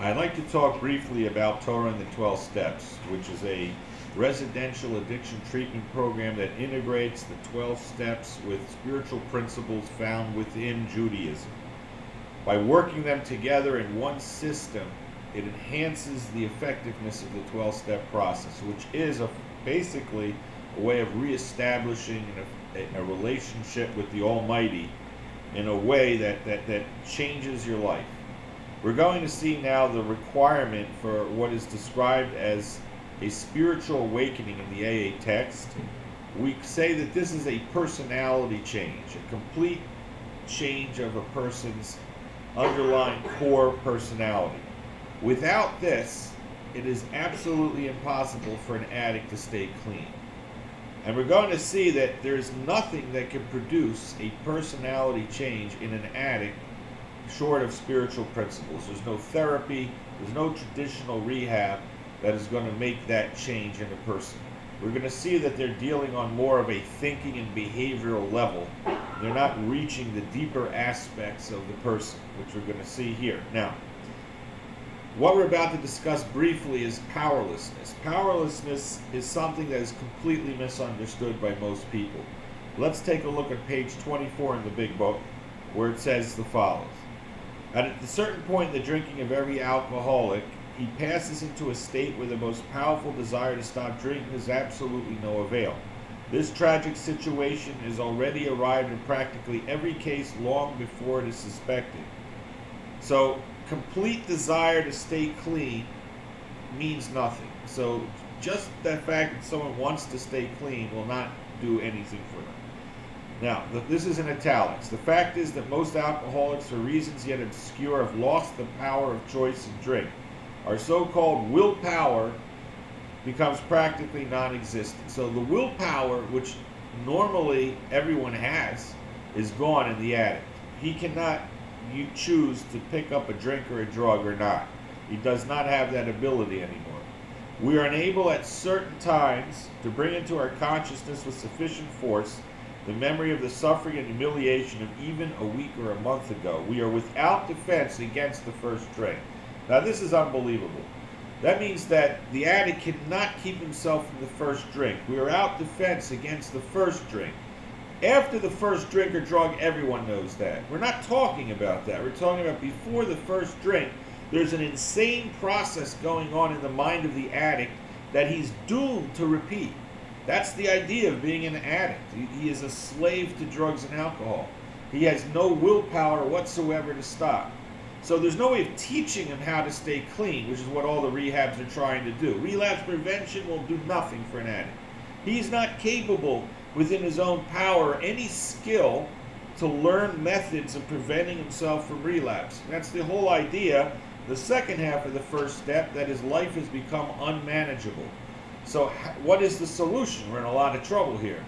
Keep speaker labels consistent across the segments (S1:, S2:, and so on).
S1: I'd like to talk briefly about Torah and the 12 Steps, which is a residential addiction treatment program that integrates the 12 steps with spiritual principles found within Judaism. By working them together in one system, it enhances the effectiveness of the 12-step process, which is basically a way of reestablishing a relationship with the Almighty in a way that changes your life. We're going to see now the requirement for what is described as a spiritual awakening in the AA text. We say that this is a personality change, a complete change of a person's underlying core personality. Without this, it is absolutely impossible for an addict to stay clean. And we're going to see that there's nothing that can produce a personality change in an addict short of spiritual principles. There's no therapy, there's no traditional rehab that is going to make that change in a person. We're going to see that they're dealing on more of a thinking and behavioral level. They're not reaching the deeper aspects of the person, which we're going to see here. Now, what we're about to discuss briefly is powerlessness. Powerlessness is something that is completely misunderstood by most people. Let's take a look at page 24 in the big book, where it says the follows. At a certain point in the drinking of every alcoholic, he passes into a state where the most powerful desire to stop drinking is absolutely no avail. This tragic situation is already arrived in practically every case long before it is suspected. So, complete desire to stay clean means nothing. So, just the fact that someone wants to stay clean will not do anything for them. Now, this is in italics. The fact is that most alcoholics, for reasons yet obscure, have lost the power of choice in drink. Our so-called willpower becomes practically non-existent. So the willpower, which normally everyone has, is gone in the addict. He cannot choose to pick up a drink or a drug or not. He does not have that ability anymore. We are unable at certain times to bring into our consciousness with sufficient force the memory of the suffering and humiliation of even a week or a month ago. We are without defense against the first drink. Now this is unbelievable. That means that the addict cannot keep himself from the first drink. We are out defense against the first drink. After the first drink or drug, everyone knows that. We're not talking about that. We're talking about before the first drink. There's an insane process going on in the mind of the addict that he's doomed to repeat. That's the idea of being an addict. He is a slave to drugs and alcohol. He has no willpower whatsoever to stop. So there's no way of teaching him how to stay clean, which is what all the rehabs are trying to do. Relapse prevention will do nothing for an addict. He's not capable within his own power, any skill, to learn methods of preventing himself from relapse. That's the whole idea, the second half of the first step, that his life has become unmanageable. So what is the solution? We're in a lot of trouble here.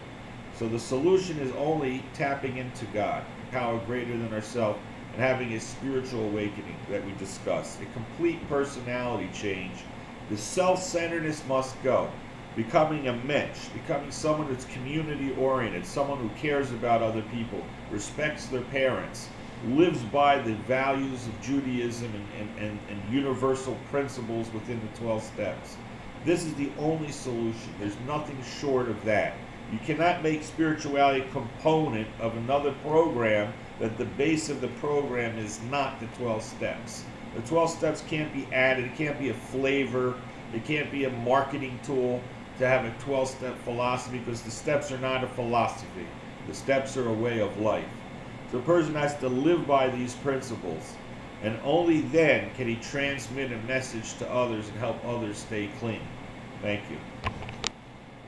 S1: So the solution is only tapping into God, power greater than ourselves, and having a spiritual awakening that we discussed. A complete personality change. The self-centeredness must go. Becoming a mensch, becoming someone who's community-oriented, someone who cares about other people, respects their parents, lives by the values of Judaism and universal principles within the 12 steps. This is the only solution. There's nothing short of that. You cannot make spirituality a component of another program that the base of the program is not the 12 steps. The 12 steps can't be added. It can't be a flavor. It can't be a marketing tool to have a 12-step philosophy, because the steps are not a philosophy. The steps are a way of life. So a person has to live by these principles, and only then can he transmit a message to others and help others stay clean. Thank you.